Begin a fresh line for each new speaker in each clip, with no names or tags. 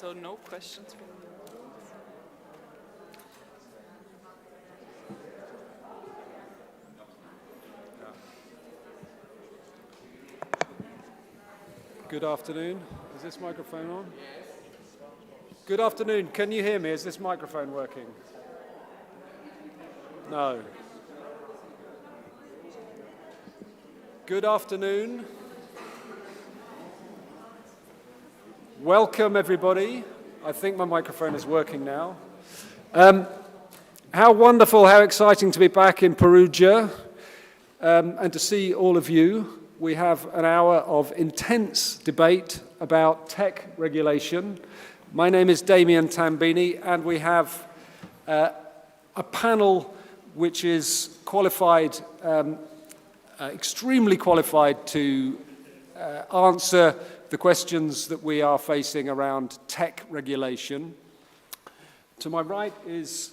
So no questions from the audience.
Good afternoon. Is this microphone on? Yes. Good afternoon. Can you hear me? Is this microphone working? No. Good afternoon. Welcome, everybody. I think my microphone is working now. How wonderful, how exciting to be back in Perugia and to see all of you. We have an hour of intense debate about tech regulation. My name is Damien Tambini, and we have a panel which is qualified, extremely qualified to answer the questions that we are facing around tech regulation. To my right is,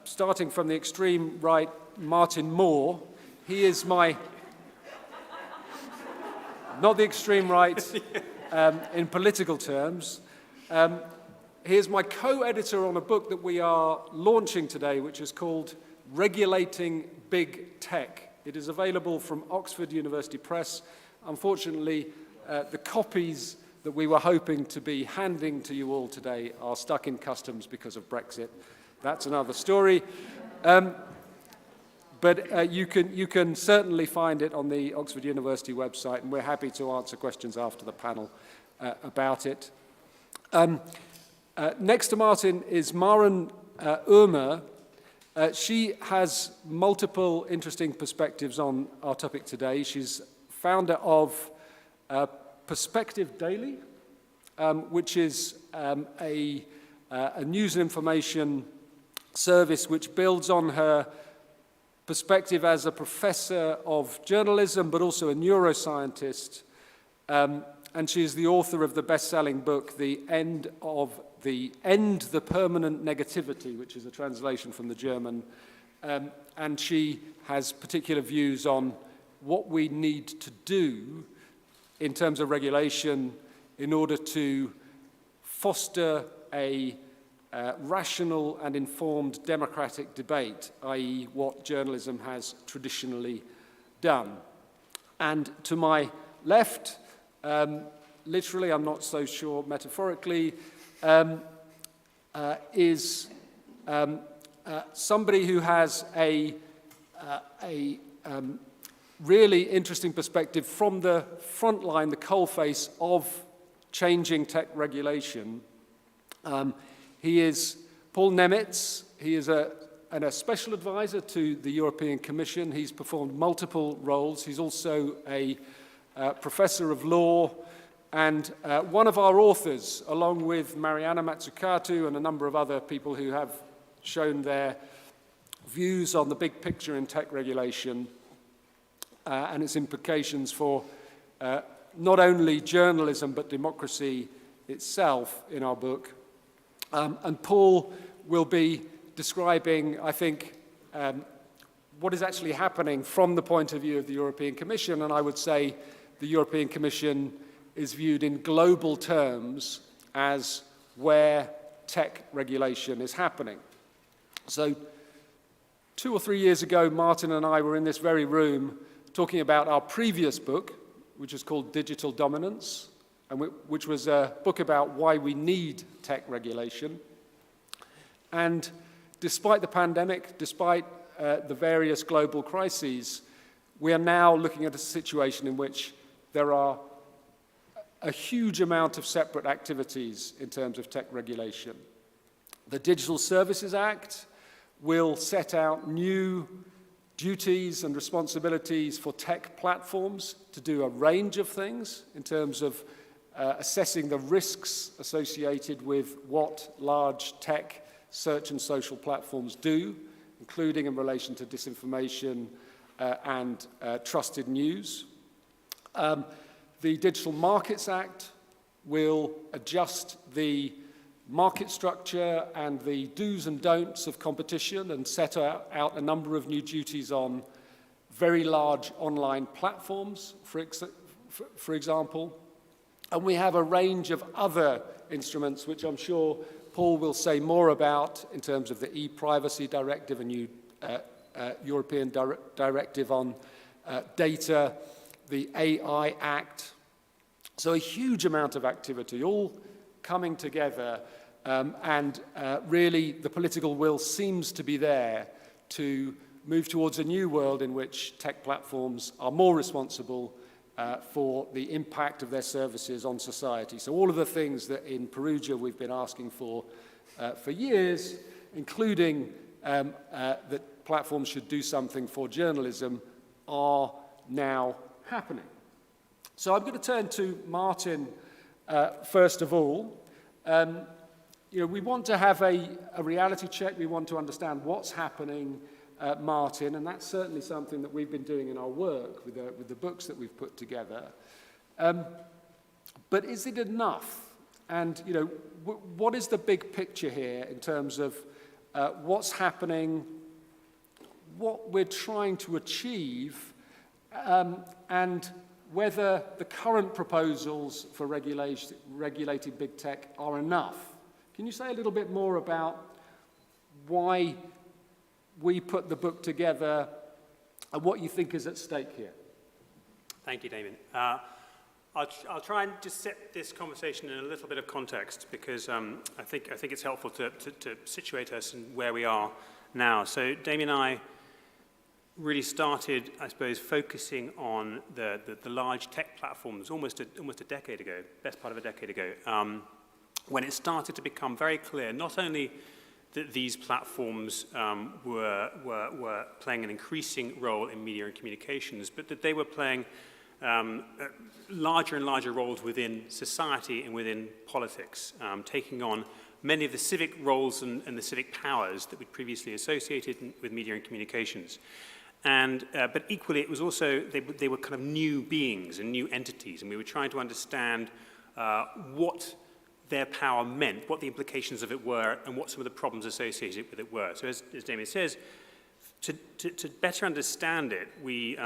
starting from the extreme right, Martin Moore. He is my, not the extreme right in political terms. He is my co-editor on a book that we are launching today, which is called Regulating Big Tech. It is available from Oxford University Press. Unfortunately, the copies that we were hoping to be handing to you all today are stuck in customs because of Brexit. That's another story. But you can certainly find it on the Oxford University website, and we're happy to answer questions after the panel about it. Next to Martin is Maren Urmer. She has multiple interesting perspectives on our topic today. She's founder of Perspective Daily, which is a news and information service which builds on her perspective as a professor of journalism, but also a neuroscientist. And she is the author of the best-selling book, The End the Permanent Negativity, which is a translation from the German. And she has particular views on what we need to do in terms of regulation in order to foster a rational and informed democratic debate, i.e. what journalism has traditionally done. And to my left, literally, I'm not so sure metaphorically, is somebody who has a really interesting perspective from the front line, the coalface of changing tech regulation. He is Paul Nemitz. He is a special advisor to the European Commission. He's performed multiple roles. He's also a professor of law and one of our authors, along with Mariana Mazzucato and a number of other people who have shown their views on the big picture in tech regulation and its implications for not only journalism but democracy itself in our book. And Paul will be describing, I think, what is actually happening from the point of view of the European Commission, and I would say the European Commission is viewed in global terms as where tech regulation is happening. So 2 or 3 years ago, Martin and I were in this very room talking about our previous book, which is called Digital Dominance, and which was a book about why we need tech regulation. And despite the pandemic, despite the various global crises, we are now looking at a situation in which there are a huge amount of separate activities in terms of tech regulation. The Digital Services Act will set out new duties and responsibilities for tech platforms to do a range of things in terms of assessing the risks associated with what large tech search and social platforms do, including in relation to disinformation and trusted news. The Digital Markets Act will adjust the market structure and the do's and don'ts of competition and set out a number of new duties on very large online platforms, for example. And we have a range of other instruments, which I'm sure Paul will say more about in terms of the e-privacy directive, a new European directive on data, the AI Act. So a huge amount of activity, all coming together, and really the political will seems to be there to move towards a new world in which tech platforms are more responsible for the impact of their services on society. So all of the things that in Perugia we've been asking for years, including that platforms should do something for journalism, are now happening. So I'm going to turn to Martin first of all. We want to have a reality check. We want to understand what's happening, Martin, and that's certainly something that we've been doing in our work with the books that we've put together. But is it enough? And, what is the big picture here in terms of what's happening, what we're trying to achieve, and whether the current proposals for regulating big tech are enough? Can you say a little bit more about why we put the book together and what you think is at stake here?
Thank you, Damien. I'll try and just set this conversation in a little bit of context because I think it's helpful to situate us in where we are now. So Damien and I really started, I suppose, focusing on the large tech platforms almost a decade ago, best part of a decade ago, when it started to become very clear not only that these platforms were playing an increasing role in media and communications, but that they were playing larger and larger roles within society and within politics, taking on many of the civic roles and the civic powers that we'd previously associated with media and communications. But equally, it was also, they were kind of new beings and new entities, and we were trying to understand what their power meant, what the implications of it were, and what some of the problems associated with it were. So as Damien says, to better understand it, we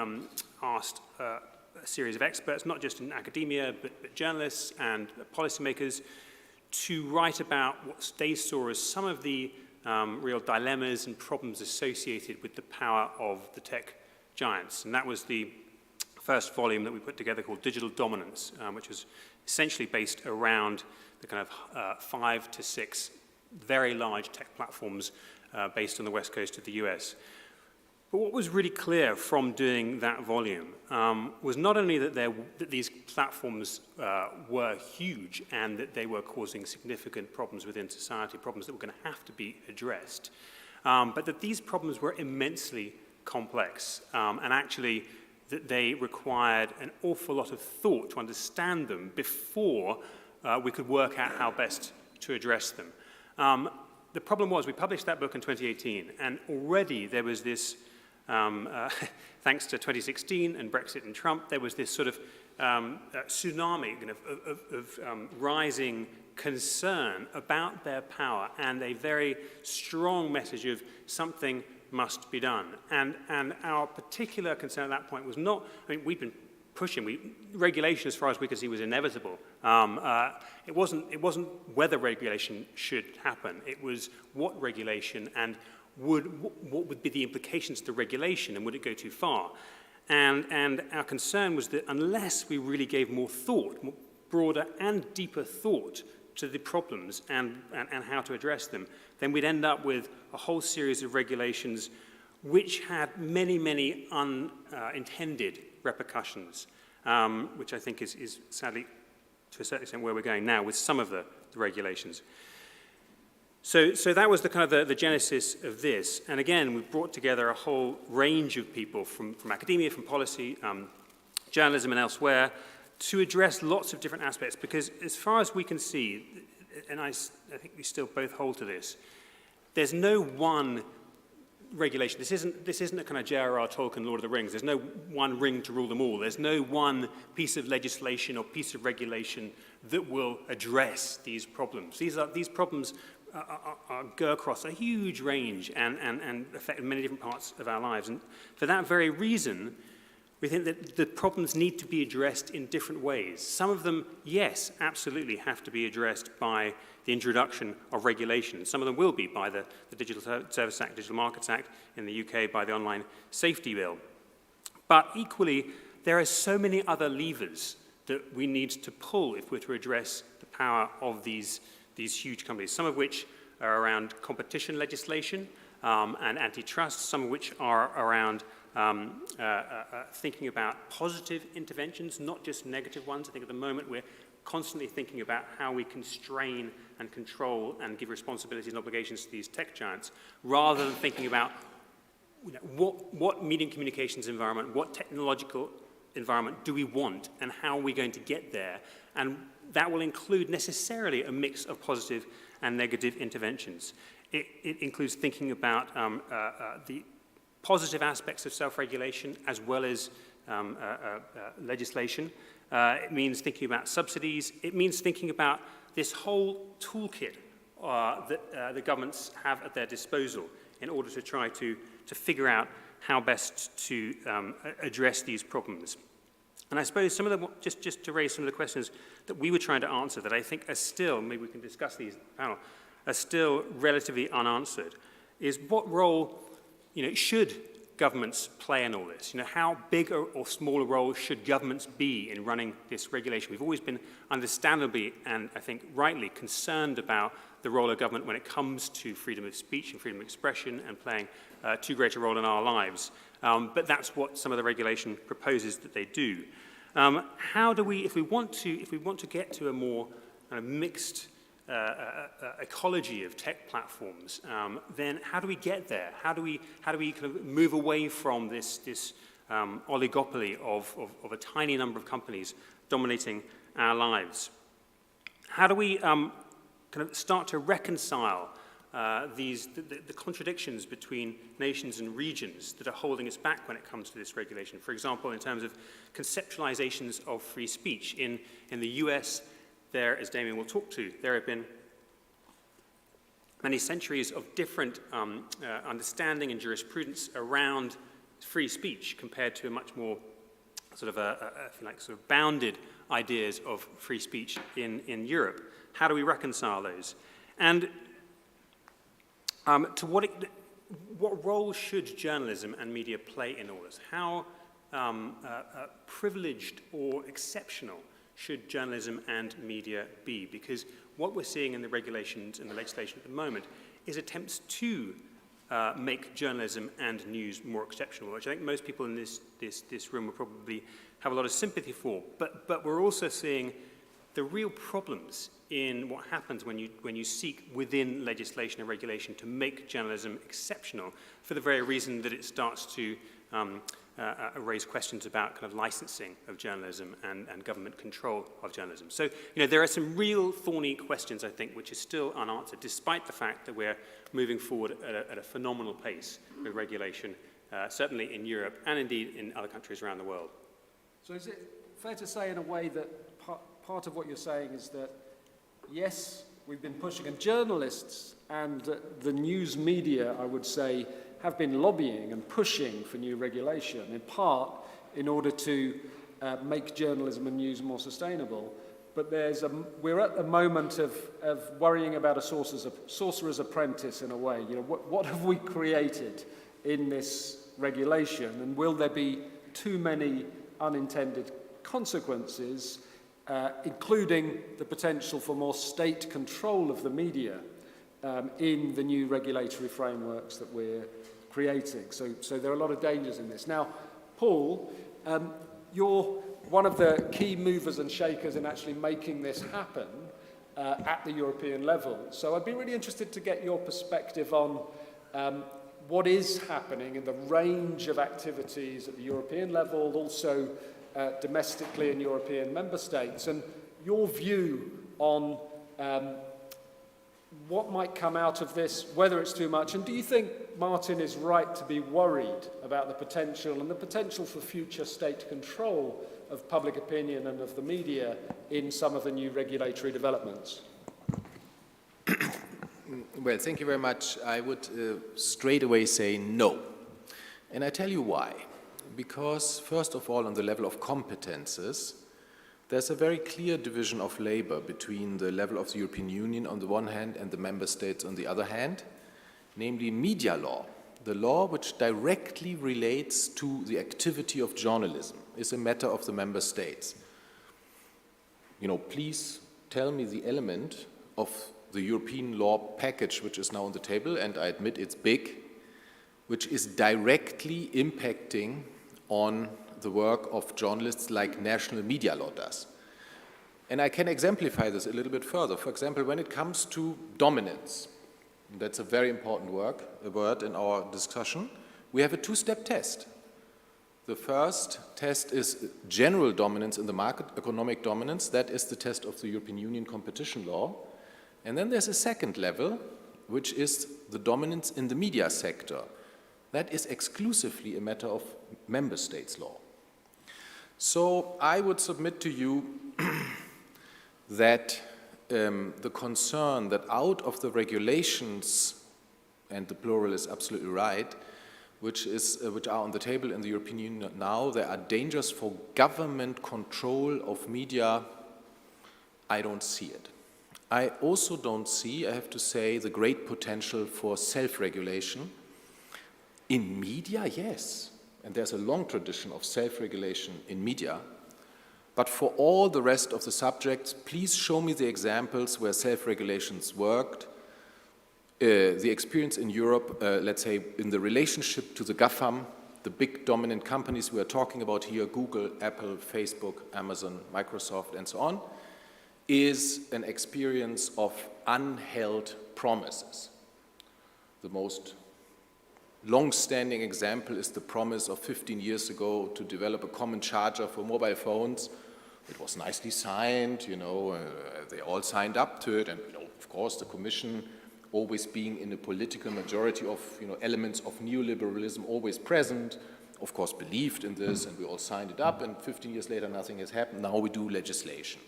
asked a series of experts, not just in academia, but journalists and policymakers, to write about what they saw as some of the real dilemmas and problems associated with the power of the tech giants. And that was the first volume that we put together called Digital Dominance, which was essentially based around the kind of 5 to 6 very large tech platforms based on the west coast of the US. But what was really clear from doing that volume was not only that these platforms were huge and that they were causing significant problems within society, problems that were going to have to be addressed, but that these problems were immensely complex and actually that they required an awful lot of thought to understand them before we could work out how best to address them. The problem was we published that book in 2018, and already there was this thanks to 2016 and Brexit and Trump, there was this sort of tsunami of rising concern about their power and a very strong message of something must be done. And our particular concern at that point was not, I mean, we've been pushing, regulation as far as we could see was inevitable. It wasn't whether regulation should happen, it was what regulation and what would be the implications of the regulation and would it go too far? And our concern was that unless we really gave more thought, more broader and deeper thought to the problems and how to address them, then we'd end up with a whole series of regulations which had many, many unintended repercussions, which I think is sadly, to a certain extent, where we're going now with some of the regulations. So that was the kind of the genesis of this. And again, we've brought together a whole range of people from academia, from policy, journalism and elsewhere, to address lots of different aspects. Because as far as we can see, and I think we still both hold to this, there's no one regulation. This isn't a kind of J.R.R. Tolkien, Lord of the Rings. There's no one ring to rule them all. There's no one piece of legislation or piece of regulation that will address these problems. These problems go across a huge range and affect many different parts of our lives. And for that very reason, We think that the problems need to be addressed in different ways. Some of them, yes, absolutely have to be addressed by the introduction of regulation. Some of them will be by the Digital Services Act, Digital Markets Act, in the UK by the Online Safety Bill. But equally, there are so many other levers that we need to pull if we're to address the power of these huge companies, some of which are around competition legislation and antitrust, some of which are around thinking about positive interventions, not just negative ones. I think at the moment we're constantly thinking about how we constrain and control and give responsibilities and obligations to these tech giants, rather than thinking about what media and communications environment, what technological environment do we want, and how are we going to get there? And that will include necessarily a mix of positive and negative interventions. It includes thinking about the positive aspects of self-regulation as well as legislation. It means thinking about subsidies. It means thinking about this whole toolkit that the governments have at their disposal in order to try to figure out how best to address these problems. And I suppose some of the, just to raise some of the questions that we were trying to answer that I think are still, maybe we can discuss these in the panel, are still relatively unanswered, is what role, should governments play in all this? How big or small a role should governments be in running this regulation? We've always been understandably and I think rightly concerned about the role of government when it comes to freedom of speech and freedom of expression and playing too great a role in our lives. But that's what some of the regulation proposes that they do. How do we, if we want to get to a more kind of mixed ecology of tech platforms, then how do we get there? How do we kind of move away from this oligopoly of a tiny number of companies dominating our lives? How do we kind of start to reconcile the contradictions between nations and regions that are holding us back when it comes to this regulation? For example, in terms of conceptualizations of free speech. In the US, there, as Damien will talk to, there have been many centuries of different understanding and jurisprudence around free speech compared to a much more sort of if you like, sort of bounded ideas of free speech in Europe. How do we reconcile those? And to what role should journalism and media play in all this? How privileged or exceptional should journalism and media be? Because what we're seeing in the regulations and the legislation at the moment is attempts to make journalism and news more exceptional, which I think most people in this room will probably have a lot of sympathy for. But we're also seeing the real problems in what happens when you seek within legislation and regulation to make journalism exceptional, for the very reason that it starts to raise questions about kind of licensing of journalism and government control of journalism. So, there are some real thorny questions, I think, which are still unanswered, despite the fact that we're moving forward at a phenomenal pace with regulation, certainly in Europe and indeed in other countries around the world.
So is it fair to say in a way that part of what you're saying is that, yes, we've been pushing, and journalists and the news media, I would say, have been lobbying and pushing for new regulation, in part in order to make journalism and news more sustainable. But we're at a moment of worrying about a sorcerer's apprentice in a way. What have we created in this regulation, and will there be too many unintended consequences, including the potential for more state control of the media in the new regulatory frameworks that we're creating? So there are a lot of dangers in this. Now, Paul, you're one of the key movers and shakers in actually making this happen at the European level. So I'd be really interested to get your perspective on what is happening in the range of activities at the European level, also domestically in European member states, and your view on what might come out of this, whether it's too much, and do you think Martin is right to be worried about the potential for future state control of public opinion and of the media in some of the new regulatory developments?
Well, thank you very much. I would straight away say no. And I tell you why. because, first of all, on the level of competences, there's a very clear division of labor between the level of the European Union on the one hand and the member states on the other hand, namely media law. The law which directly relates to the activity of journalism is a matter of the member states. Please tell me the element of the European law package which is now on the table, and I admit it's big, which is directly impacting on the work of journalists like national media law does. And I can exemplify this a little bit further. For example, when it comes to dominance, that's a very important word in our discussion, we have a two-step test. The first test is general dominance in the market, economic dominance. That is the test of the European Union competition law. And then there's a second level, which is the dominance in the media sector. That is exclusively a matter of member states' law. So I would submit to you that the concern that out of the regulations, and the plural is absolutely right, which are on the table in the European Union now, there are dangers for government control of media. I don't see it. I also don't see, I have to say, the great potential for self-regulation. In media, yes, and there's a long tradition of self-regulation in media, but for all the rest of the subjects, please show me the examples where self-regulations worked. The experience in Europe, let's say, in the relationship to the GAFAM, the big dominant companies we are talking about here, Google, Apple, Facebook, Amazon, Microsoft, and so on, is an experience of unheld promises. The most long-standing example is the promise of 15 years ago to develop a common charger for mobile phones. It was nicely signed, they all signed up to it, and of course the Commission, always being in a political majority of elements of neoliberalism always present, of course believed in this, and we all signed it up, and 15 years later nothing has happened. Now we do legislation.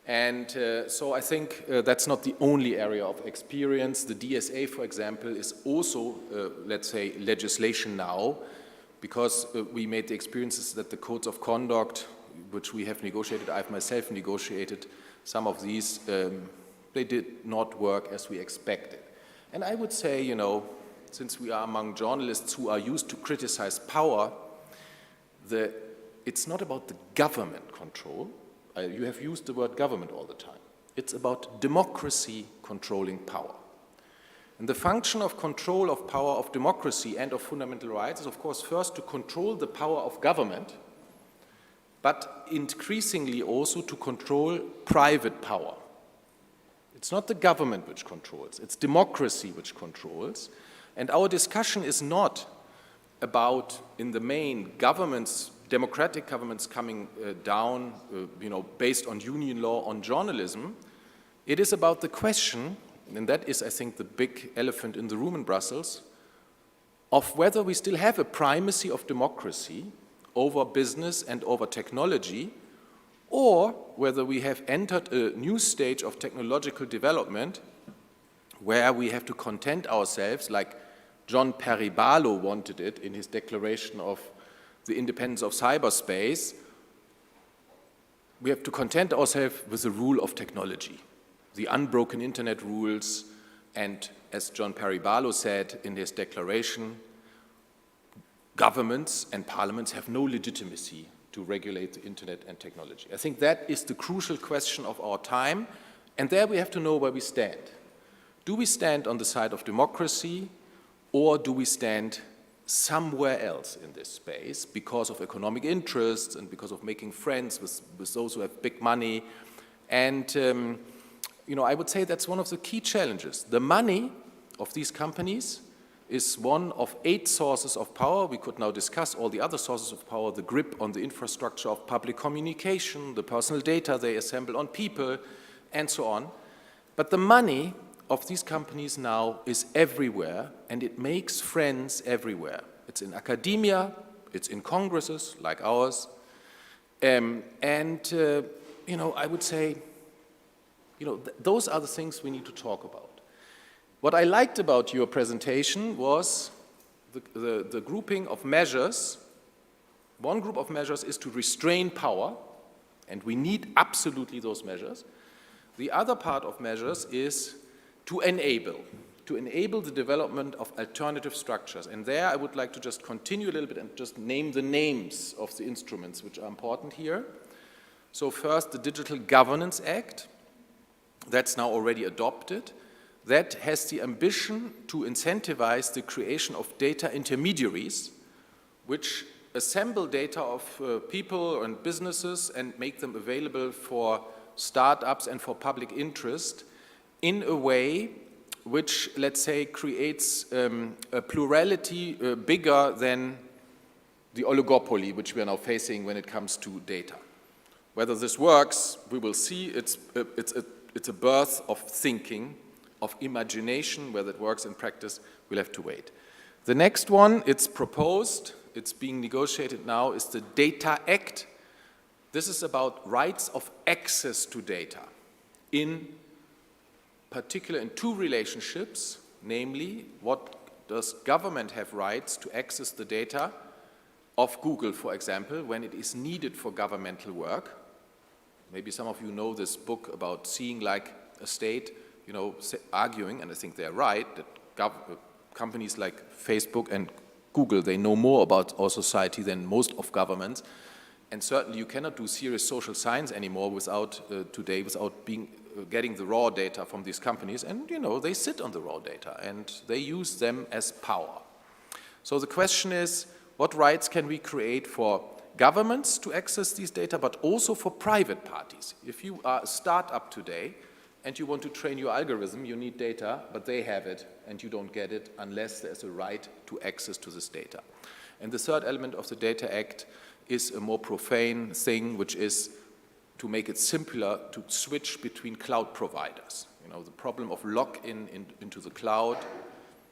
And so I think that's not the only area of experience. The DSA, for example, is also, let's say, legislation now, because we made the experiences that the codes of conduct, which we have negotiated, I've myself negotiated, some of these, they did not work as we expected. And I would say, since we are among journalists who are used to criticize power, it's not about the government control. You have used the word government all the time. It's about democracy controlling power. And the function of control of power of democracy and of fundamental rights is, of course, first to control the power of government, but increasingly also to control private power. It's not the government which controls, it's democracy which controls. And our discussion is not about, in the main, governments, democratic governments coming down, based on union law on journalism. It is about the question, and that is, I think, the big elephant in the room in Brussels, of whether we still have a primacy of democracy over business and over technology, or whether we have entered a new stage of technological development where we have to content ourselves, like John Perry Barlow wanted it in his declaration of the independence of cyberspace. We have to content ourselves with the rule of technology, the unbroken internet rules, and as John Perry Barlow said in his declaration, governments and parliaments have no legitimacy to regulate the internet and technology. I think that is the crucial question of our time, and there we have to know where we stand. Do we stand on the side of democracy, or do we stand somewhere else in this space because of economic interests and because of making friends with those who have big money? And I would say that's one of the key challenges. The money of these companies is one of 8 sources of power. We could now discuss all the other sources of power, the grip on the infrastructure of public communication, the personal data they assemble on people, and so on. But the money of these companies now is everywhere, and it makes friends everywhere. It's in academia, it's in congresses like ours, I would say, those are the things we need to talk about. What I liked about your presentation was the grouping of measures One group of measures is to restrain power, and we need absolutely those measures. The other part of measures is to enable the development of alternative structures. And there I would like to just continue a little bit and just name the names of the instruments which are important here. So first, the Digital Governance Act, that's now already adopted. That has the ambition to incentivize the creation of data intermediaries, which assemble data of people and businesses and make them available for startups and for public interest in a way which, let's say, creates a plurality bigger than the oligopoly which we are now facing when it comes to data. Whether this works, we will see. It's a birth of thinking, of imagination. Whether it works in practice, we'll have to wait. The next one, it's proposed, it's being negotiated now, is the Data Act. This is about rights of access to data, in particular in two relationships, namely, what does government have rights to access the data of Google, for example, when it is needed for governmental work. Maybe some of you know this book about Seeing Like a State, you know, arguing, and I think they're right, that companies like Facebook and Google, they know more about our society than most of governments. And certainly you cannot do serious social science anymore without, today, without getting the raw data from these companies. And, you know, they sit on the raw data and they use them as power. So the question is, what rights can we create for governments to access these data, but also for private parties? If you are a startup today and you want to train your algorithm, you need data, but they have it and you don't get it unless there's a right to access to this data. And the third element of the Data Act is a more profane thing, which is to make it simpler to switch between cloud providers. You know, the problem of lock-in into the cloud,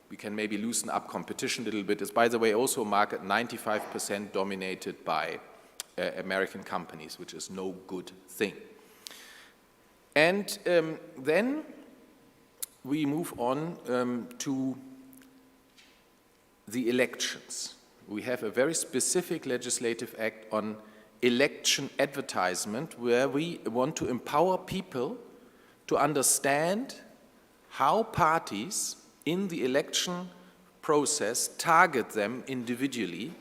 we can maybe loosen up competition a little bit. It's, by the way, also a market 95% dominated by American companies, which is no good thing. And then we move on to the elections. We have a very specific legislative act on election advertisement where we want to empower people to understand how parties in the election process target them individually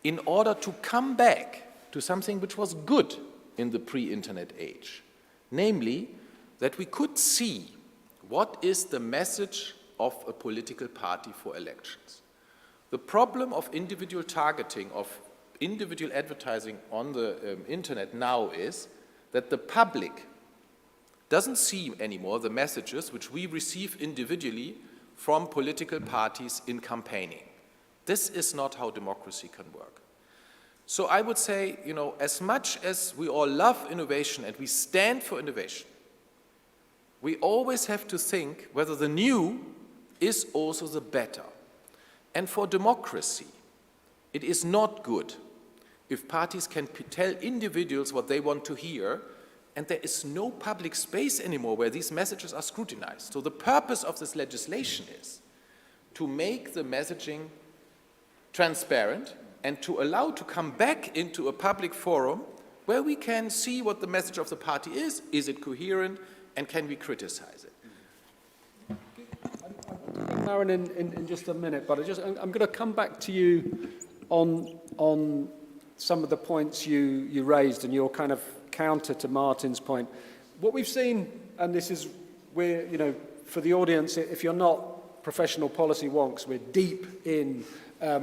in order to come back to something which was good in the pre-internet age. Namely, that we could see what is the message of a political party for elections. The problem of individual targeting, of individual advertising on the internet now is that the public doesn't see anymore the messages which we receive individually from political parties in campaigning. This is not how democracy can work. So I would say, you know, as much as we all love innovation and we stand for innovation, we always have to think whether the new is also the better. And for democracy, it is not good if parties can tell individuals what they want to hear, and there is no public space anymore where these messages are scrutinized. So the purpose of this legislation is to make the messaging transparent and to allow to come back into a public forum where we can see what the message of the party is it coherent, and can we criticize it?
Maren, in just a minute, but I'm going to come back to you on some of the points you raised and your kind of counter to Martin's point. What we've seen, and this is where, you know, for the audience, if you're not professional policy wonks, we're deep in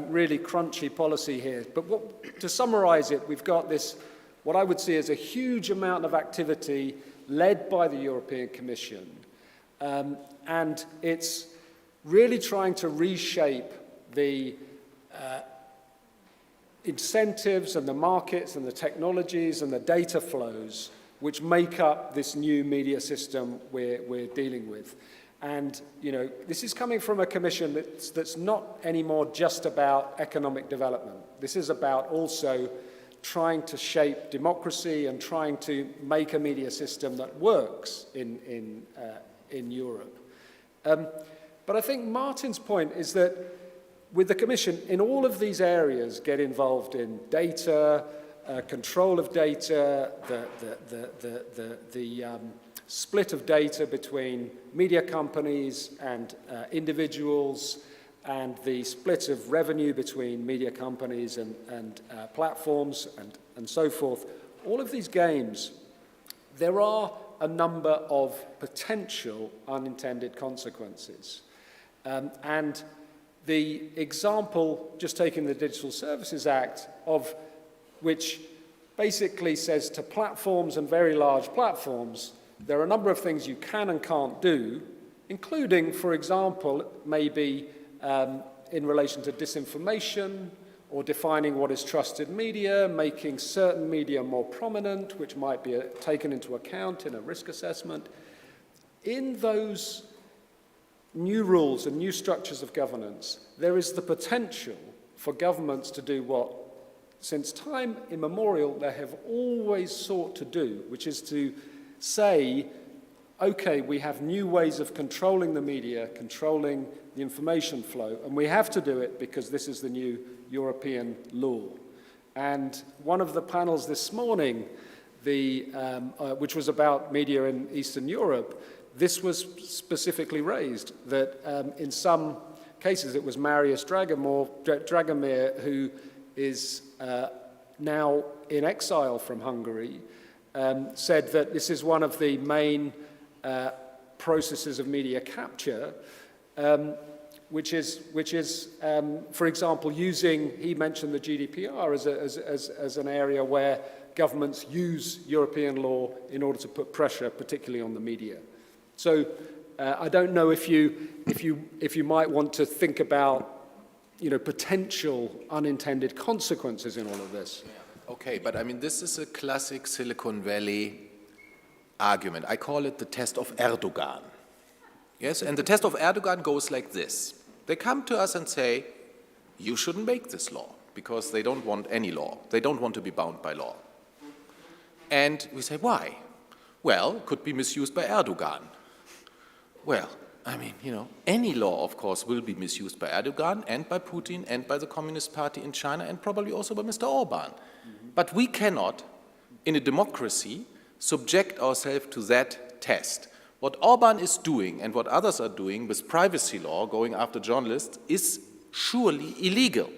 really crunchy policy here. But to summarize it, we've got this, what I would see as a huge amount of activity led by the European Commission, and it's really trying to reshape the incentives and the markets and the technologies and the data flows which make up this new media system we're dealing with. And, you know, this is coming from a commission that's not anymore just about economic development. This is about also trying to shape democracy and trying to make a media system that works in Europe. But I think Martin's point is that with the Commission, in all of these areas, get involved in data, control of data, the split of data between media companies and individuals, and the split of revenue between media companies and platforms and so forth. All of these games, there are a number of potential unintended consequences. And the example, just taking the Digital Services Act, of which basically says to platforms and very large platforms, there are a number of things you can and can't do, including, for example, maybe in relation to disinformation, or defining what is trusted media, making certain media more prominent, which might be taken into account in a risk assessment. In those new rules and new structures of governance, there is the potential for governments to do what, since time immemorial, they have always sought to do, which is to say, okay, we have new ways of controlling the media, controlling the information flow, and we have to do it because this is the new European law. And one of the panels this morning, which was about media in Eastern Europe, this was specifically raised, that in some cases it was Marius Dragomir, who is now in exile from Hungary, said that this is one of the main processes of media capture, which is, for example, he mentioned the GDPR as an area where governments use European law in order to put pressure, particularly on the media. So I don't know if you might want to think about, potential unintended consequences in all of this.
Okay, but I mean, this is a classic Silicon Valley argument. I call it the test of Erdogan. Yes, and the test of Erdogan goes like this. They come to us and say, you shouldn't make this law, because they don't want any law. They don't want to be bound by law. And we say, why? Well, it could be misused by Erdogan. Well, I mean, any law, of course, will be misused by Erdogan and by Putin and by the Communist Party in China and probably also by Mr. Orban. But we cannot, in a democracy, subject ourselves to that test. What Orban is doing and what others are doing with privacy law, going after journalists, is surely illegal.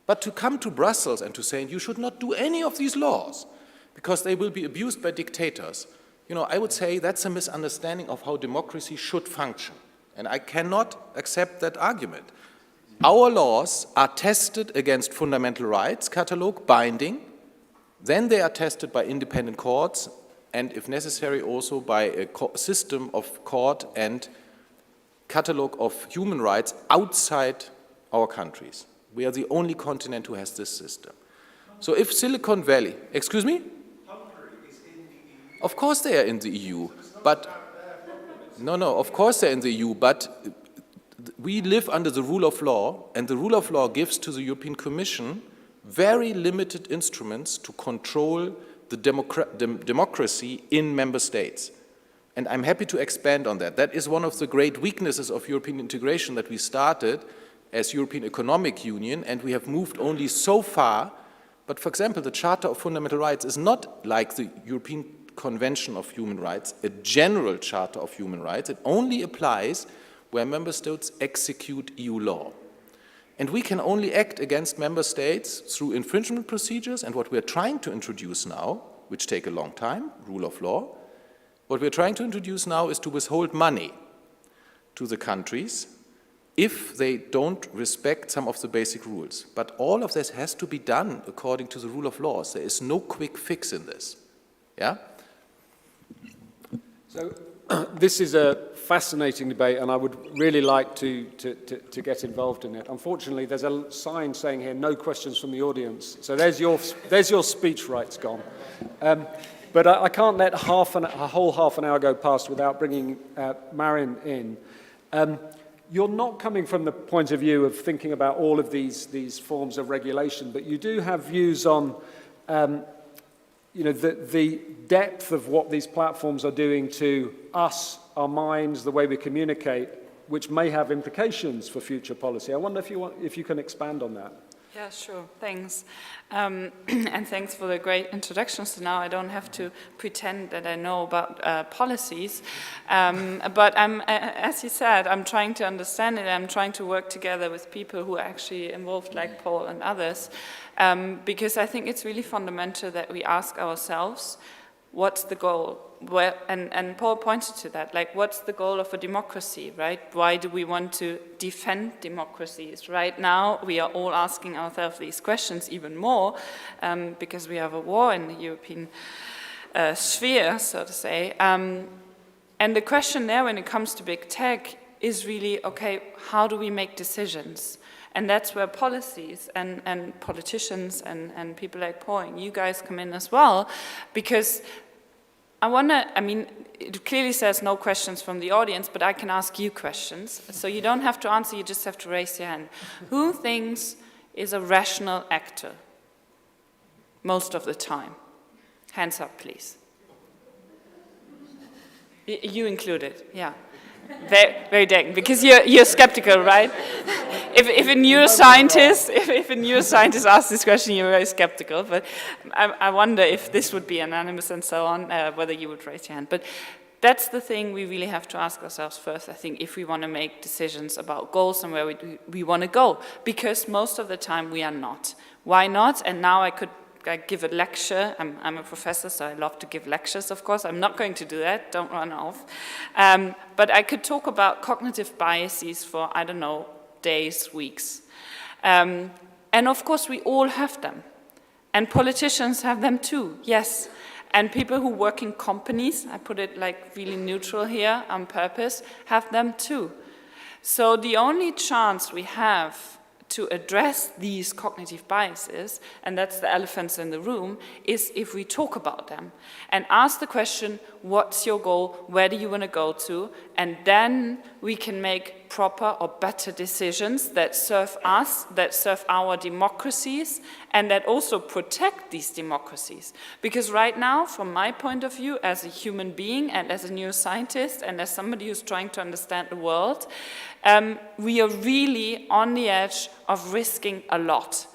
But to come to Brussels and to say, you should not do any of these laws because they will be abused by dictators, I would say that's a misunderstanding of how democracy should function. And I cannot accept that argument. Our laws are tested against fundamental rights catalog, binding. Then they are tested by independent courts, and if necessary also by a system of court and catalog of human rights outside our countries. We are the only continent who has this system. So if Silicon Valley, excuse me?
Hungary is in the EU.
Of course they are in the EU, but no, of course they're in the EU, but we live under the rule of law, and the rule of law gives to the European Commission very limited instruments to control the democracy in member states. And I'm happy to expand on that. That is one of the great weaknesses of European integration, that we started as European Economic Union and we have moved only so far. But for example, the Charter of Fundamental Rights is not like the European Convention of Human Rights, a general Charter of Human Rights. It only applies where member states execute EU law. And we can only act against member states through infringement procedures, and what we're trying to introduce now, which take a long time, rule of law, what we're trying to introduce now is to withhold money to the countries if they don't respect some of the basic rules. But all of this has to be done according to the rule of law. There is no quick fix in this. Yeah?
So this is a fascinating debate, and I would really like to get involved in it. Unfortunately, there's a sign saying here, no questions from the audience. So there's your speech rights gone. But I can't let a whole half an hour go past without bringing Marin in. You're not coming from the point of view of thinking about all of these forms of regulation, but you do have views on the depth of what these platforms are doing to us, our minds, the way we communicate, which may have implications for future policy. I wonder if you can expand on that.
Yeah, sure. Thanks. And thanks for the great introductions. So now I don't have to pretend that I know about policies. But as you said, I'm trying to understand it. I'm trying to work together with people who are actually involved, like Paul and others, because I think it's really fundamental that we ask ourselves, what's the goal? And Paul pointed to that, like, what's the goal of a democracy, right? Why do we want to defend democracies? Right now, we are all asking ourselves these questions even more because we have a war in the European sphere, so to say. And the question there when it comes to big tech is really, okay, how do we make decisions? And that's where policies and politicians and people like Paul and you guys come in as well, because I mean, it clearly says no questions from the audience, but I can ask you questions. So you don't have to answer, you just have to raise your hand. Who thinks is a rational actor most of the time? Hands up, please. You included, yeah. Very, very dang, because you're skeptical, right? If a neuroscientist asks this question, you're very skeptical. But I wonder if this would be anonymous and so on, whether you would raise your hand. But that's the thing we really have to ask ourselves first, I think, if we want to make decisions about goals and where we want to go. Because most of the time we are not. Why not? And now I give a lecture. I'm a professor, so I love to give lectures, of course. I'm not going to do that. Don't run off. But I could talk about cognitive biases for, I don't know, days, weeks. And of course, we all have them. And politicians have them too, yes. And people who work in companies, I put it like really neutral here on purpose, have them too. So the only chance we have to address these cognitive biases, and that's the elephants in the room, is if we talk about them and ask the question, what's your goal, where do you want to go to, and then we can make proper or better decisions that serve us, that serve our democracies, and that also protect these democracies. Because right now, from my point of view, as a human being and as a neuroscientist and as somebody who's trying to understand the world, we are really on the edge of risking a lot.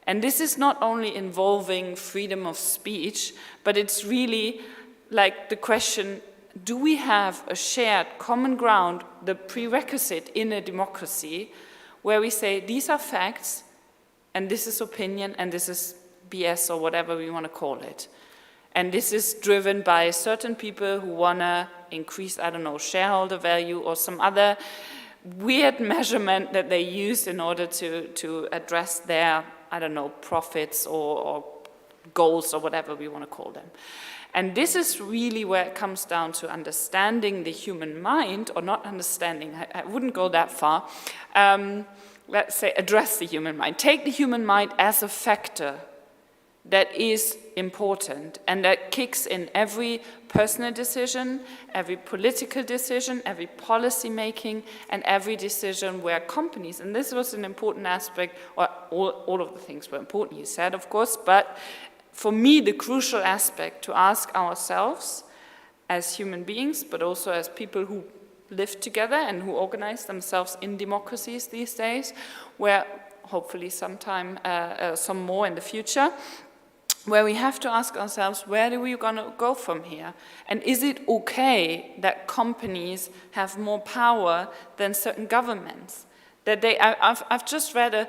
And this is not only involving freedom of speech, but it's really like the question, do we have a shared common ground, the prerequisite in a democracy, where we say these are facts, and this is opinion, and this is BS, or whatever we want to call it. And this is driven by certain people who want to increase, I don't know, shareholder value or some other weird measurement that they use in order to address their, I don't know, profits or goals or whatever we want to call them. And this is really where it comes down to understanding the human mind, or not understanding, I wouldn't go that far. Let's say address the human mind. Take the human mind as a factor that is important and that kicks in every personal decision, every political decision, every policy making, and every decision where companies, and this was an important aspect, or all of the things were important, you said, of course, but for me, the crucial aspect to ask ourselves as human beings, but also as people who live together and who organize themselves in democracies these days, where hopefully sometime some more in the future, where we have to ask ourselves, where are we going to go from here? And is it okay that companies have more power than certain governments? That I've just read a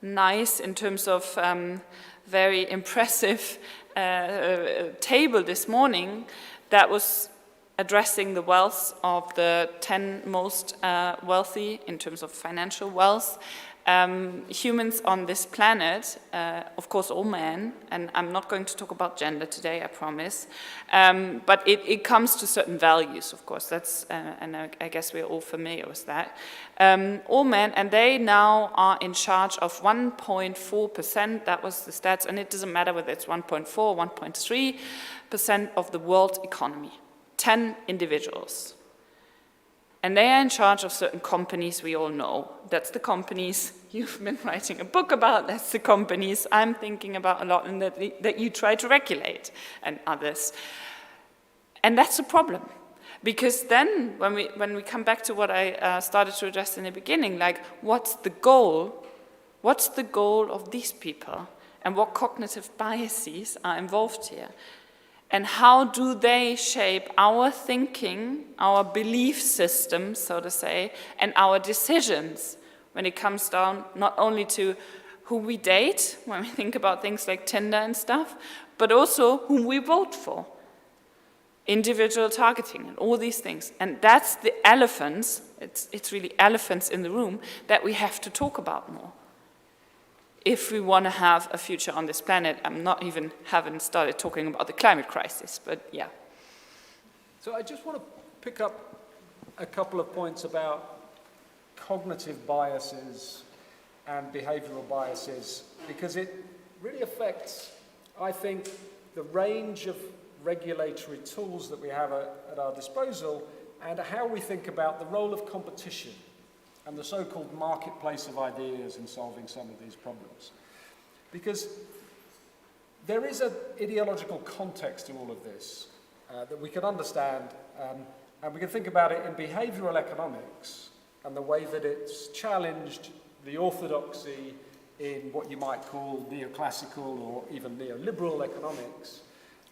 nice, in terms of very impressive table this morning that was addressing the wealth of the 10 most wealthy in terms of financial wealth humans on this planet, of course all men, and I'm not going to talk about gender today, I promise, but it comes to certain values, of course, that's, and I guess we're all familiar with that. All men, and they now are in charge of 1.4%, that was the stats, and it doesn't matter whether it's 1.4 or 1.3% of the world economy, 10 individuals. And they are in charge of certain companies we all know. That's the companies you've been writing a book about. That's the companies I'm thinking about a lot and that you try to regulate, and others. And that's a problem. Because then, when we come back to what I started to address in the beginning, like, what's the goal? What's the goal of these people? And what cognitive biases are involved here? And how do they shape our thinking, our belief system, so to say, and our decisions when it comes down not only to who we date, when we think about things like Tinder and stuff, but also whom we vote for. Individual targeting and all these things. And that's the elephants, it's really elephants in the room that we have to talk about more. If we want to have a future on this planet, haven't started talking about the climate crisis, but yeah.
So I just want to pick up a couple of points about cognitive biases and behavioral biases, because it really affects, I think, the range of regulatory tools that we have at our disposal and how we think about the role of competition and the so-called marketplace of ideas in solving some of these problems. Because there is an ideological context to all of this that we can understand, and we can think about it in behavioral economics and the way that it's challenged the orthodoxy in what you might call neoclassical or even neoliberal economics.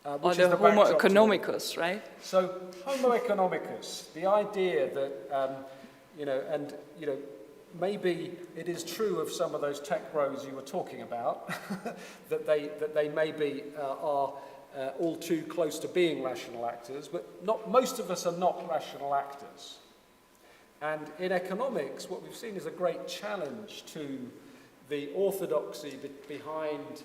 Or the Homo economicus, right?
So Homo economicus, the idea that, maybe it is true of some of those tech bros you were talking about, that they maybe are all too close to being rational actors, but most of us are not rational actors. And in economics, what we've seen is a great challenge to the orthodoxy behind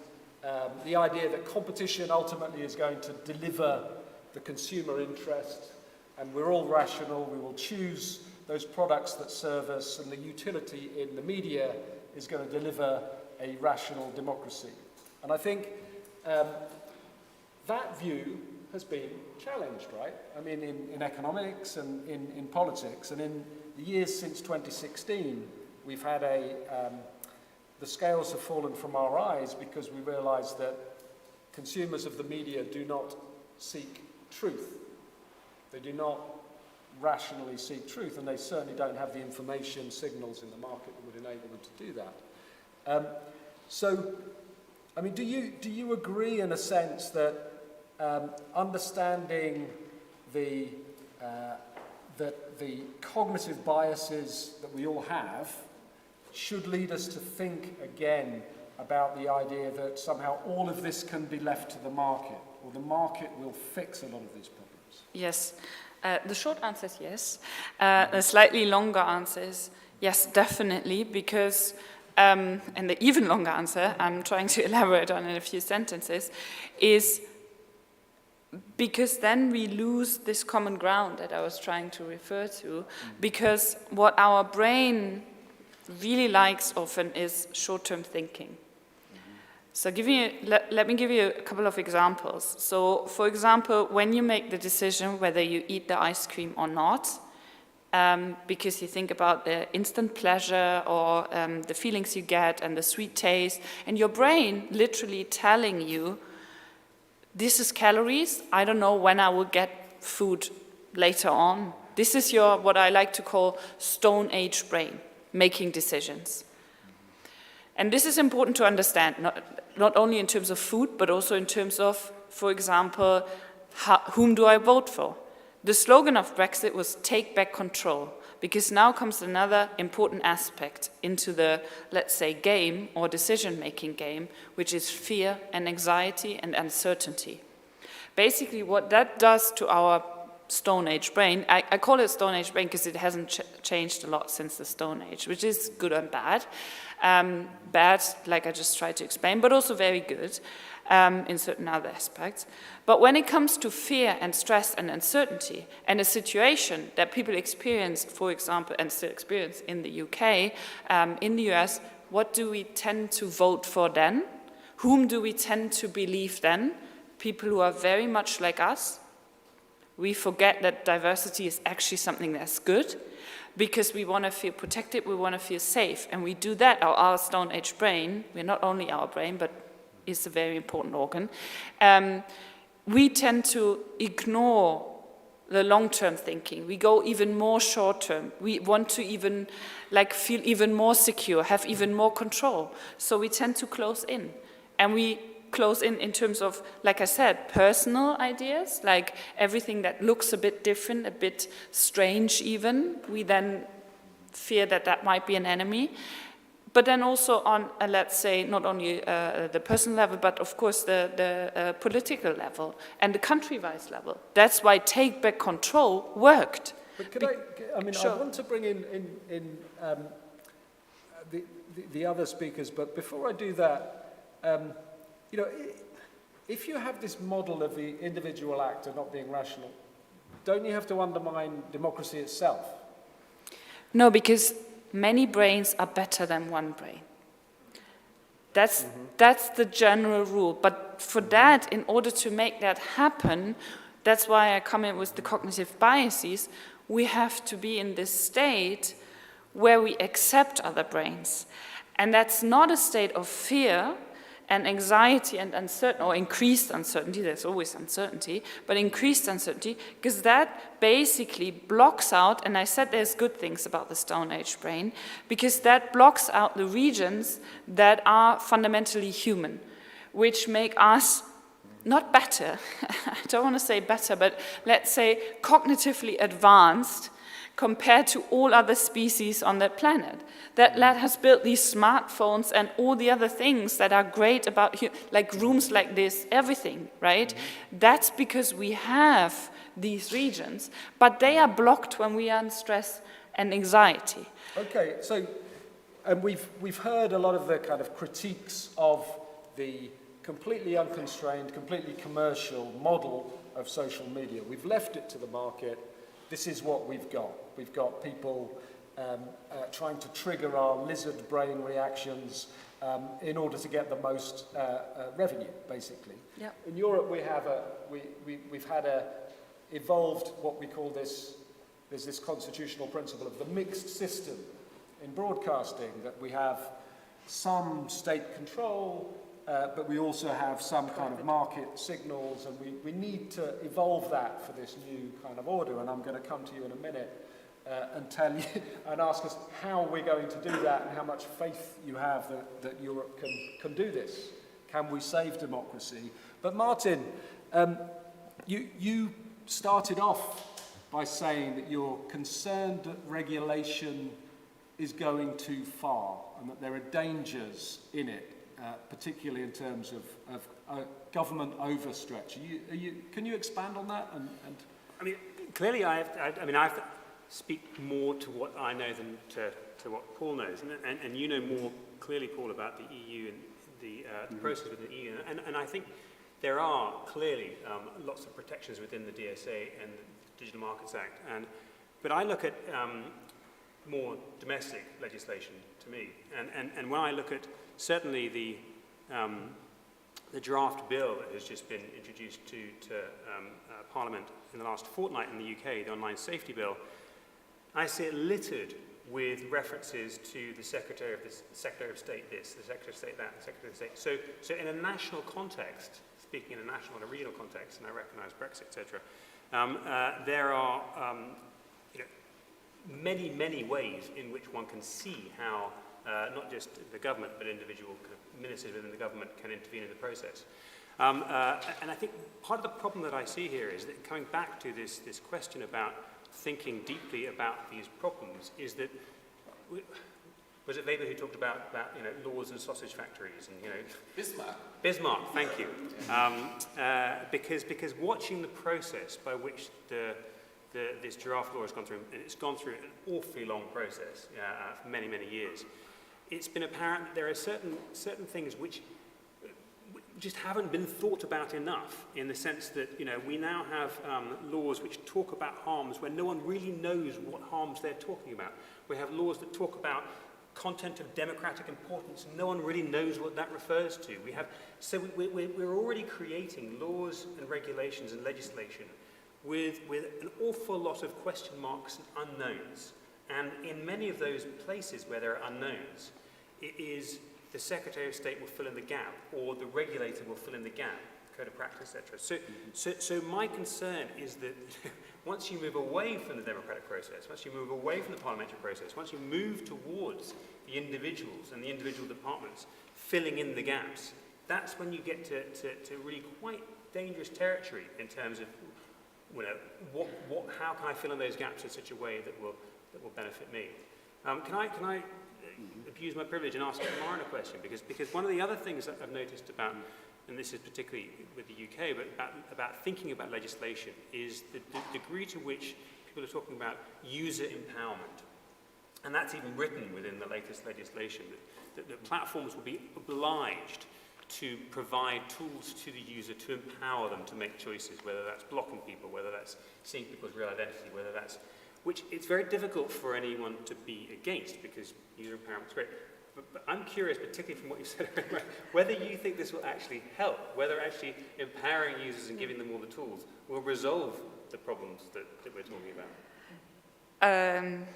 the idea that competition ultimately is going to deliver the consumer interest, and we're all rational, we will choose those products that serve us, and the utility in the media is going to deliver a rational democracy. And I think that view has been challenged, right? I mean, in economics and in politics, and in the years since 2016, we've had the scales have fallen from our eyes because we realize that consumers of the media do not seek truth. They do not rationally seek truth, and they certainly don't have the information signals in the market that would enable them to do that. So, I mean, do you agree in a sense that understanding that the cognitive biases that we all have should lead us to think again about the idea that somehow all of this can be left to the market, or the market will fix a lot of these problems?
Yes. The short answer is yes. The slightly longer answer is yes, definitely, because, and the even longer answer, I'm trying to elaborate on in a few sentences, is because then we lose this common ground that I was trying to refer to, because what our brain really likes often is short-term thinking. So let me give you a couple of examples. So, for example, when you make the decision whether you eat the ice cream or not, because you think about the instant pleasure or the feelings you get and the sweet taste, and your brain literally telling you, this is calories, I don't know when I will get food later on. This is your, what I like to call, Stone Age brain, making decisions. And this is important to understand, not only in terms of food, but also in terms of, for example, whom do I vote for? The slogan of Brexit was take back control, because now comes another important aspect into the, let's say, game or decision-making game, which is fear and anxiety and uncertainty. Basically, what that does to our Stone Age brain, I call it Stone Age brain because it hasn't changed a lot since the Stone Age, which is good and bad. Bad, like I just tried to explain, but also very good in certain other aspects. But when it comes to fear and stress and uncertainty, and a situation that people experienced, for example, and still experience in the UK, in the US, what do we tend to vote for then? Whom do we tend to believe then? People who are very much like us. We forget that diversity is actually something that's good, because we want to feel protected, we want to feel safe, and we do that. Our Stone Age brain, we're not only our brain, but it's a very important organ, we tend to ignore the long-term thinking. We go even more short-term. We want to even like feel even more secure, have even more control. So we tend to close in. And we close in terms of, like I said, personal ideas, like everything that looks a bit different, a bit strange even. We then fear that that might be an enemy. But then also on, let's say, not only the personal level, but of course the political level and the country-wise level. That's why Take Back Control worked.
But I mean,
Sure.
I want to bring in the other speakers, but before I do that, you know, if you have this model of the individual actor not being rational, don't you have to undermine democracy itself?
No, because many brains are better than one brain. That's the general rule. But for that, in order to make that happen, that's why I come in with the cognitive biases, we have to be in this state where we accept other brains. And that's not a state of fear and anxiety and uncertainty, or increased uncertainty, there's always uncertainty, but increased uncertainty, because that basically blocks out, and I said there's good things about the Stone Age brain, because that blocks out the regions that are fundamentally human, which make us not better, I don't want to say better, but let's say cognitively advanced compared to all other species on that planet. That let us build these smartphones and all the other things that are great about, like rooms like this, everything, right? That's because we have these regions, but they are blocked when we are in stress and anxiety.
Okay, so and we've heard a lot of the kind of critiques of the completely unconstrained, completely commercial model of social media. We've left it to the market. This is what we've got. We've got people trying to trigger our lizard brain reactions in order to get the most revenue, basically.
Yep.
In Europe, we've had evolved what we call there's this constitutional principle of the mixed system in broadcasting, that we have some state control, but we also have some kind of market signals, and we need to evolve that for this new kind of order. And I'm going to come to you in a minute and tell you and ask us how we're going to do that and how much faith you have that Europe can do this. Can we save democracy? But Martin, you started off by saying that you're concerned that regulation is going too far and that there are dangers in it. Particularly in terms of government overstretch. Can you expand on that? And
I mean, clearly I have to speak more to what I know than to what Paul knows. And you know more clearly, Paul, about the EU and the process within the EU. And I think there are clearly lots of protections within the DSA and the Digital Markets Act. But I look at more domestic legislation to me. And when I look at certainly the draft bill that has just been introduced to Parliament in the last fortnight in the UK, the Online Safety Bill, I see it littered with references to the Secretary of State this, the Secretary of State that, the Secretary of State. So in a national context, speaking in a national and a regional context, and I recognise Brexit, etc., there are many, many ways in which one can see how not just the government, but individual kind of ministers within the government can intervene in the process. And I think part of the problem that I see here is that coming back to this question about thinking deeply about these problems is that, was it Weber who talked about laws and sausage factories and Bismarck, thank you. Because watching the process by which this draft law has gone through, and it's gone through an awfully long process for many, many years, it's been apparent that there are certain things which just haven't been thought about enough, in the sense that we now have laws which talk about harms when no one really knows what harms they're talking about. We have laws that talk about content of democratic importance, and no one really knows what that refers to. We're already creating laws and regulations and legislation with an awful lot of question marks and unknowns. And in many of those places where there are unknowns, it is the Secretary of State will fill in the gap, or the regulator will fill in the gap, code of practice, etc. So my concern is that once you move away from the democratic process, once you move away from the parliamentary process, once you move towards the individuals and the individual departments filling in the gaps, that's when you get to really quite dangerous territory in terms of, you know, how can I fill in those gaps in such a way that will benefit me? Can I abuse my privilege and ask Maren a question? Because one of the other things that I've noticed about, and this is particularly with the UK, but about thinking about legislation, is the degree to which people are talking about user empowerment. And that's even written within the latest legislation, that platforms will be obliged to provide tools to the user to empower them to make choices, whether that's blocking people, whether that's seeing people's real identity, whether that's, which it's very difficult for anyone to be against, because user empowerment is great. But I'm curious, particularly from what you said earlier, whether you think this will actually help, whether actually empowering users and giving them all the tools will resolve the problems that we're talking about.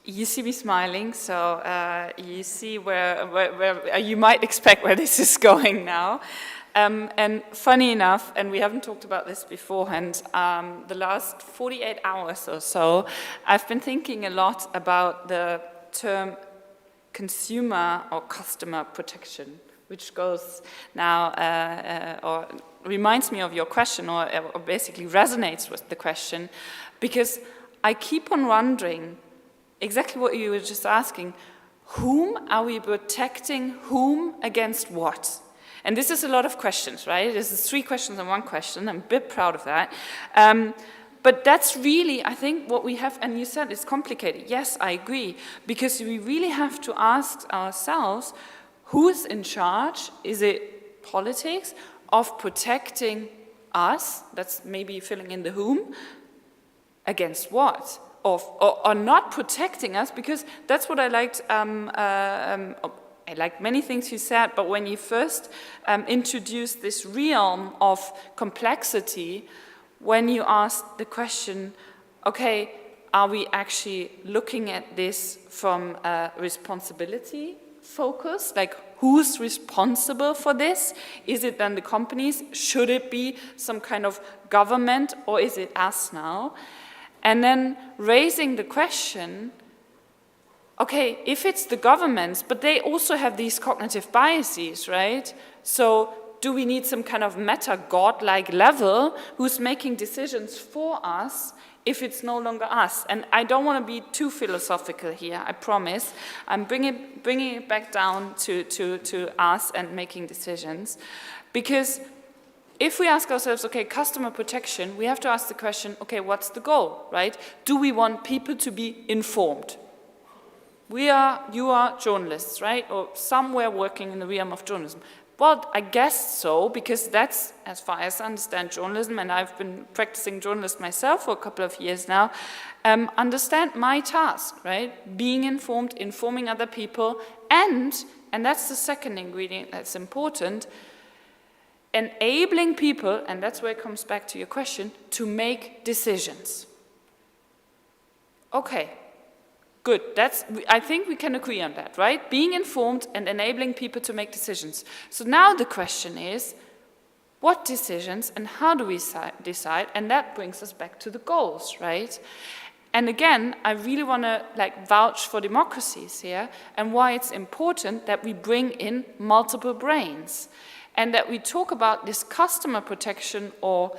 You see me smiling, so you see where you might expect where this is going now. And funny enough, and we haven't talked about this beforehand, the last 48 hours or so, I've been thinking a lot about the term consumer or customer protection, which goes now, or reminds me of your question, or basically resonates with the question, because I keep on wondering exactly what you were just asking. Whom are we protecting whom against what? And this is a lot of questions, right? This is 3 questions and 1 question. I'm a bit proud of that. But that's really, I think, what we have, and you said it's complicated. Yes, I agree, because we really have to ask ourselves, who's in charge? Is it politics of protecting us? That's maybe filling in the whom. Against what? Or not protecting us, because that's what I liked. I liked many things you said, but when you first introduced this realm of complexity, when you asked the question, okay, are we actually looking at this from a responsibility focus? Like, who's responsible for this? Is it then the companies? Should it be some kind of government, or is it us now? And then raising the question, okay, if it's the governments, but they also have these cognitive biases, right? So do we need some kind of meta-god-like level who's making decisions for us if it's no longer us? And I don't want to be too philosophical here, I promise. I'm bringing it back down to us and making decisions. Because if we ask ourselves, okay, customer protection, we have to ask the question, okay, what's the goal, right? Do we want people to be informed? You are journalists, right? Or somewhere working in the realm of journalism. Well, I guess so, because that's, as far as I understand journalism, and I've been practicing journalism myself for a couple of years now, understand my task, right? Being informed, informing other people, and that's the second ingredient that's important, enabling people, and that's where it comes back to your question, to make decisions. Okay. Good, I think we can agree on that, right? Being informed and enabling people to make decisions. So now the question is, what decisions and how do we decide? And that brings us back to the goals, right? And again, I really want to vouch for democracies here and why it's important that we bring in multiple brains and that we talk about this customer protection or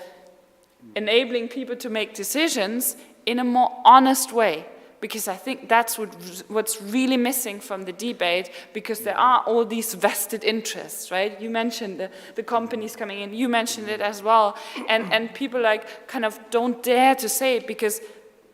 enabling people to make decisions in a more honest way. Because I think that's what's really missing from the debate, because there are all these vested interests, right? You mentioned the companies coming in, you mentioned it as well, and people kind of don't dare to say it, because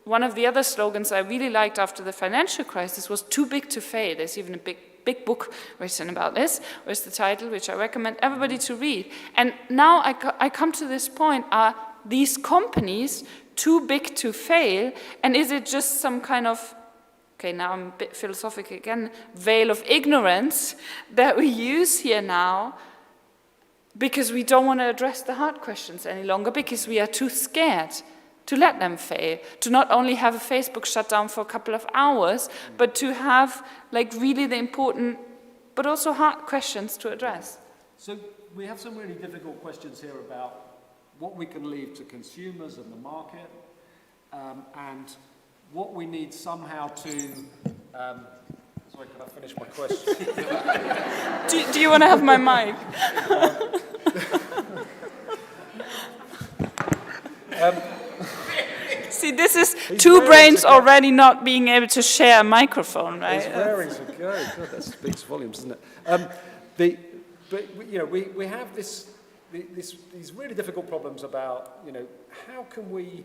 one of the other slogans I really liked after the financial crisis was too big to fail. There's even a big book written about this, where's the title, which I recommend everybody to read. And now I come to this point, are these companies too big to fail, and is it just some kind of, okay, now I'm a bit philosophical again, veil of ignorance that we use here now because we don't want to address the hard questions any longer, because we are too scared to let them fail, to not only have a Facebook shut down for a couple of hours, but to have really the important but also hard questions to address.
So we have some really difficult questions here about what we can leave to consumers and the market, and what we need somehow to... sorry, can I finish my question?
Do you want to have my mic? See, this is two brains already not being able to share a microphone, right?
He's raring to go. God, that speaks volumes, doesn't it? But you know, we have these really difficult problems about, you know, how can we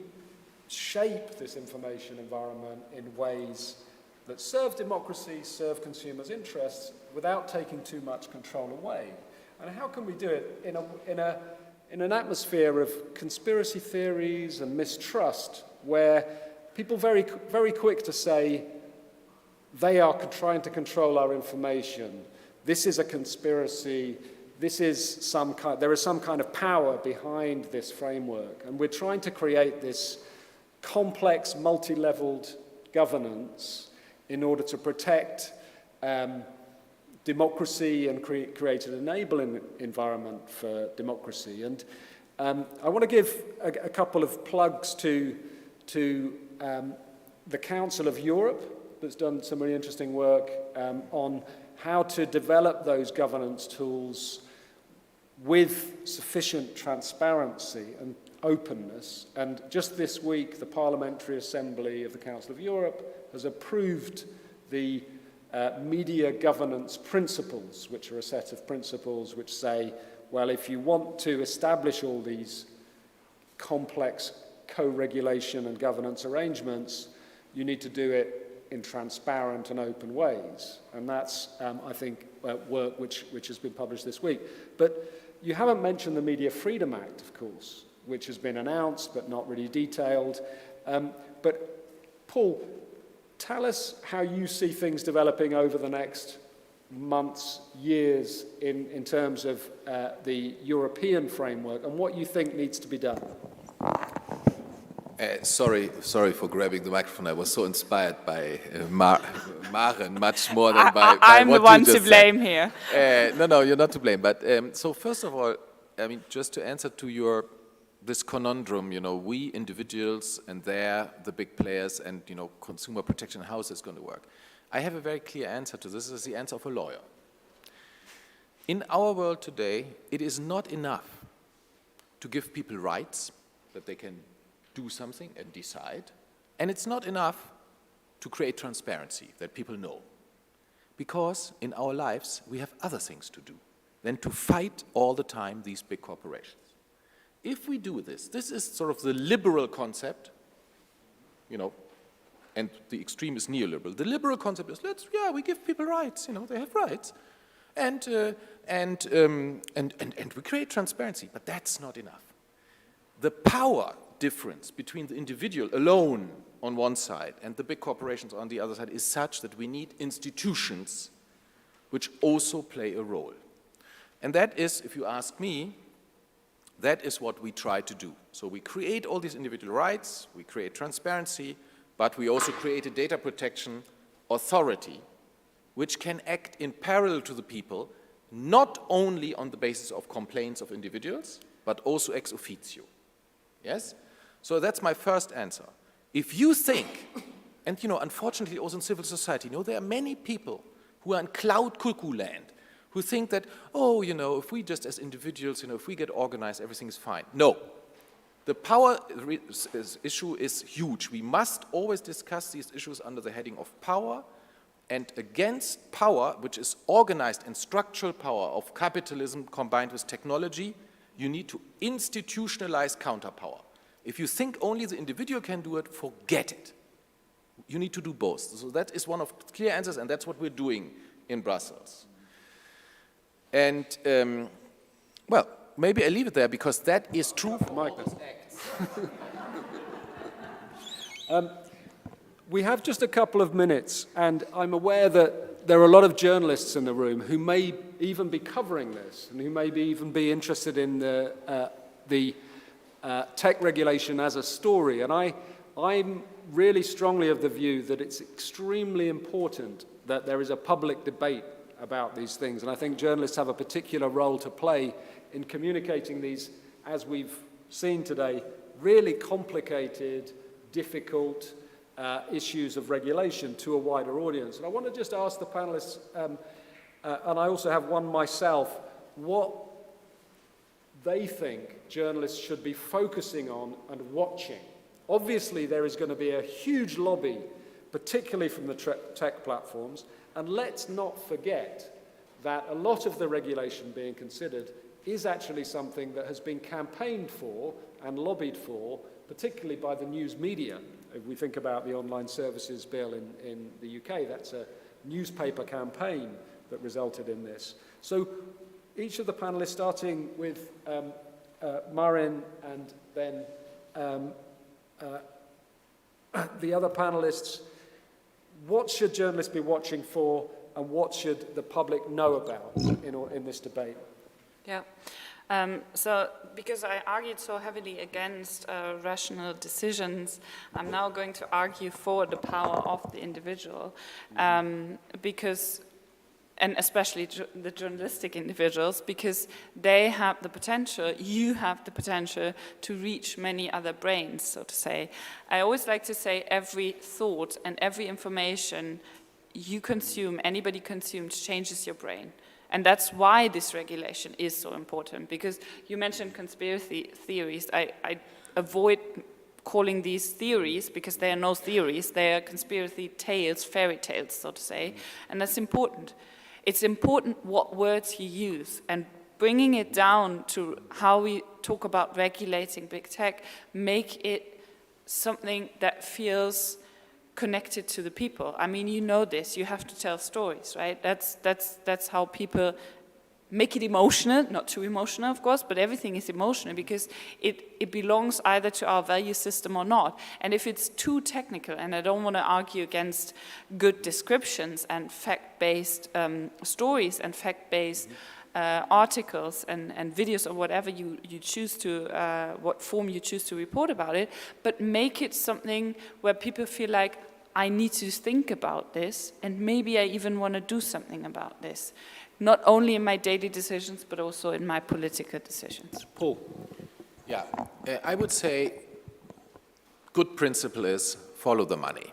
shape this information environment in ways that serve democracy, serve consumers' interests, without taking too much control away? And how can we do it in an atmosphere of conspiracy theories and mistrust, where people very, very quick to say they are trying to control our information. This is a conspiracy. This is there is some kind of power behind this framework, and we're trying to create this complex, multi-leveled governance in order to protect democracy and create an enabling environment for democracy. And I want to give a couple of plugs to the Council of Europe, that's done some really interesting work on how to develop those governance tools with sufficient transparency and openness. And just this week, the Parliamentary Assembly of the Council of Europe has approved the media governance principles, which are a set of principles which say, well, if you want to establish all these complex co-regulation and governance arrangements, you need to do it in transparent and open ways. And that's, I think, work which has been published this week. But you haven't mentioned the Media Freedom Act, of course, which has been announced but not really detailed. But Paul, tell us how you see things developing over the next months, years, in terms of the European framework, and what you think needs to be done.
Sorry for grabbing the microphone. I was so inspired by Maren, much more than by
I'm
what
the one
you just
to blame here.
No, you're not to blame. But so first of all, I mean, just to answer to this conundrum, you know, we individuals and they're the big players, and, you know, consumer protection, how is this going to work? I have a very clear answer to this. This is the answer of a lawyer. In our world today, it is not enough to give people rights that they can do something and decide, and it's not enough to create transparency that people know. Because in our lives, we have other things to do than to fight all the time these big corporations. If we do this is sort of the liberal concept, you know, and the extreme is neoliberal. The liberal concept is, we give people rights, you know, they have rights, and we create transparency, but that's not enough. The power difference between the individual alone on one side and the big corporations on the other side is such that we need institutions which also play a role. And that is, if you ask me, that is what we try to do. So we create all these individual rights, we create transparency, but we also create a data protection authority which can act in parallel to the people, not only on the basis of complaints of individuals, but also ex officio. Yes? So that's my first answer. If you think, and, you know, unfortunately also in civil society, you know, there are many people who are in cloud cuckoo land, who think that, oh, you know, if we just as individuals, you know, if we get organized, everything is fine. No. The power issue is huge. We must always discuss these issues under the heading of power, and against power, which is organized and structural power of capitalism combined with technology, you need to institutionalize counterpower. If you think only the individual can do it, forget it. You need to do both. So that is one of the clear answers, and that's what we're doing in Brussels. And, well, maybe I leave it there, because that is true for all those acts.
We have just a couple of minutes, and I'm aware that there are a lot of journalists in the room who may even be covering this, and who may even be interested in the tech regulation as a story. And I'm really strongly of the view that it's extremely important that there is a public debate about these things. And I think journalists have a particular role to play in communicating these, as we've seen today, really complicated, difficult issues of regulation to a wider audience. And I want to just ask the panelists, and I also have one myself, what they think journalists should be focusing on and watching. Obviously, there is going to be a huge lobby, particularly from the tech platforms, and let's not forget that a lot of the regulation being considered is actually something that has been campaigned for and lobbied for, particularly by the news media. If we think about the online services bill in the UK, that's a newspaper campaign that resulted in this. So each of the panelists, starting with Marin and then the other panelists, what should journalists be watching for and what should the public know about in this debate?
Yeah. So because I argued so heavily against rational decisions, I'm now going to argue for the power of the individual, because, and especially the journalistic individuals, because they have the potential, you have the potential to reach many other brains, so to say. I always like to say every thought and every information you consume, anybody consumes, changes your brain. And that's why this regulation is so important, because you mentioned conspiracy theories. I avoid calling these theories because they are no theories, they are conspiracy tales, fairy tales, so to say, and that's important. It's important what words you use, and bringing it down to how we talk about regulating big tech, make it something that feels connected to the people. I mean, you know this, you have to tell stories, right? That's how people make it emotional, not too emotional, of course, but everything is emotional because it belongs either to our value system or not. And if it's too technical, and I don't want to argue against good descriptions and fact-based stories and fact-based articles and videos or whatever you choose to, what form you choose to report about it, but make it something where people feel like, I need to think about this, and maybe I even want to do something about this. Not only in my daily decisions, but also in my political decisions.
Paul.
Yeah, I would say good principle is follow the money.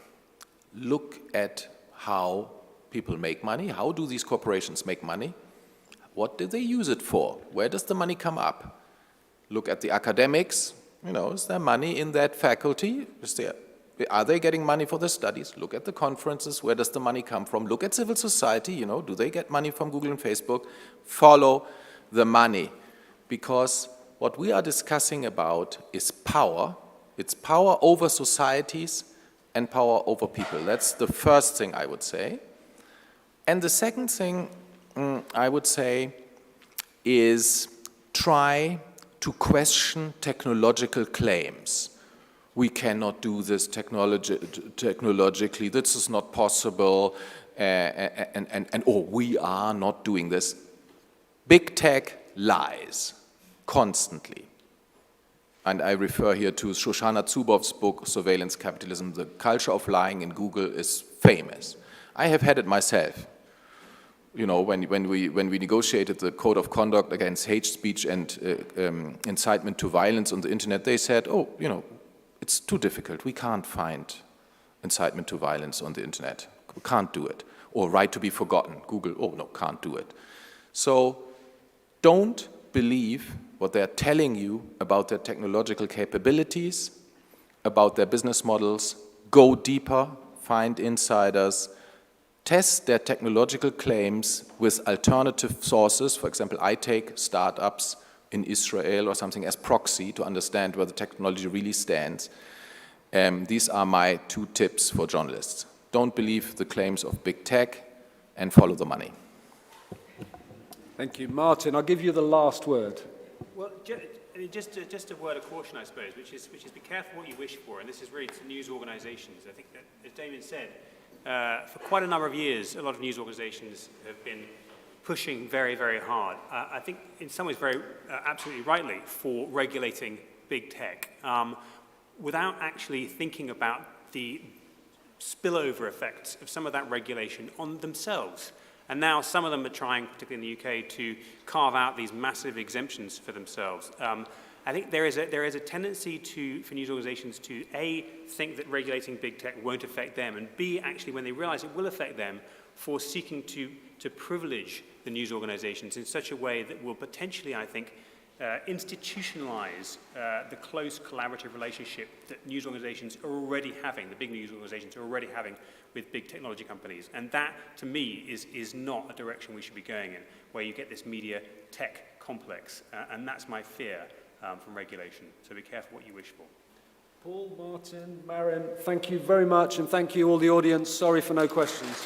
Look at how people make money. How do these corporations make money? What do they use it for? Where does the money come up? Look at the academics. You know, is there money in that faculty? Are they getting money for the studies? Look at the conferences. Where does the money come from? Look at civil society. You know, do they get money from Google and Facebook? Follow the money. Because what we are discussing about is power. It's power over societies and power over people. That's the first thing I would say. And the second thing I would say is try to question technological claims. We cannot do this technologically, this is not possible, or we are not doing this. Big tech lies constantly. And I refer here to Shoshana Zuboff's book, Surveillance Capitalism. The culture of lying in Google is famous. I have had it myself. You know, when we negotiated the code of conduct against hate speech and incitement to violence on the internet, they said, oh, you know, it's too difficult. We can't find incitement to violence on the internet. We can't do it. Or right to be forgotten. Google, oh no, can't do it. So don't believe what they're telling you about their technological capabilities, about their business models. Go deeper, find insiders, test their technological claims with alternative sources. For example, I take startups in Israel or something as proxy to understand where the technology really stands. These are my 2 tips for journalists. Don't believe the claims of big tech and follow the money.
Thank you. Martin, I'll give you the last word.
Well, just a word of caution, I suppose, which is be careful what you wish for, and this is really to news organizations. I think that, as Damien said, for quite a number of years, a lot of news organizations have been pushing very, very hard. I think in some ways very absolutely rightly for regulating big tech without actually thinking about the spillover effects of some of that regulation on themselves. And now some of them are trying, particularly in the UK, to carve out these massive exemptions for themselves. I think there is a tendency for news organizations to, A, think that regulating big tech won't affect them, and B, actually, when they realize it will affect them, for seeking to privilege the news organizations in such a way that will potentially, I think, institutionalize the close collaborative relationship that news organizations are already having, the big news organizations are already having with big technology companies. And that, to me, is not a direction we should be going in, where you get this media tech complex. And that's my fear from regulation. So be careful what you wish for.
Paul, Martin, Marion, thank you very much, and thank you all the audience. Sorry for no questions.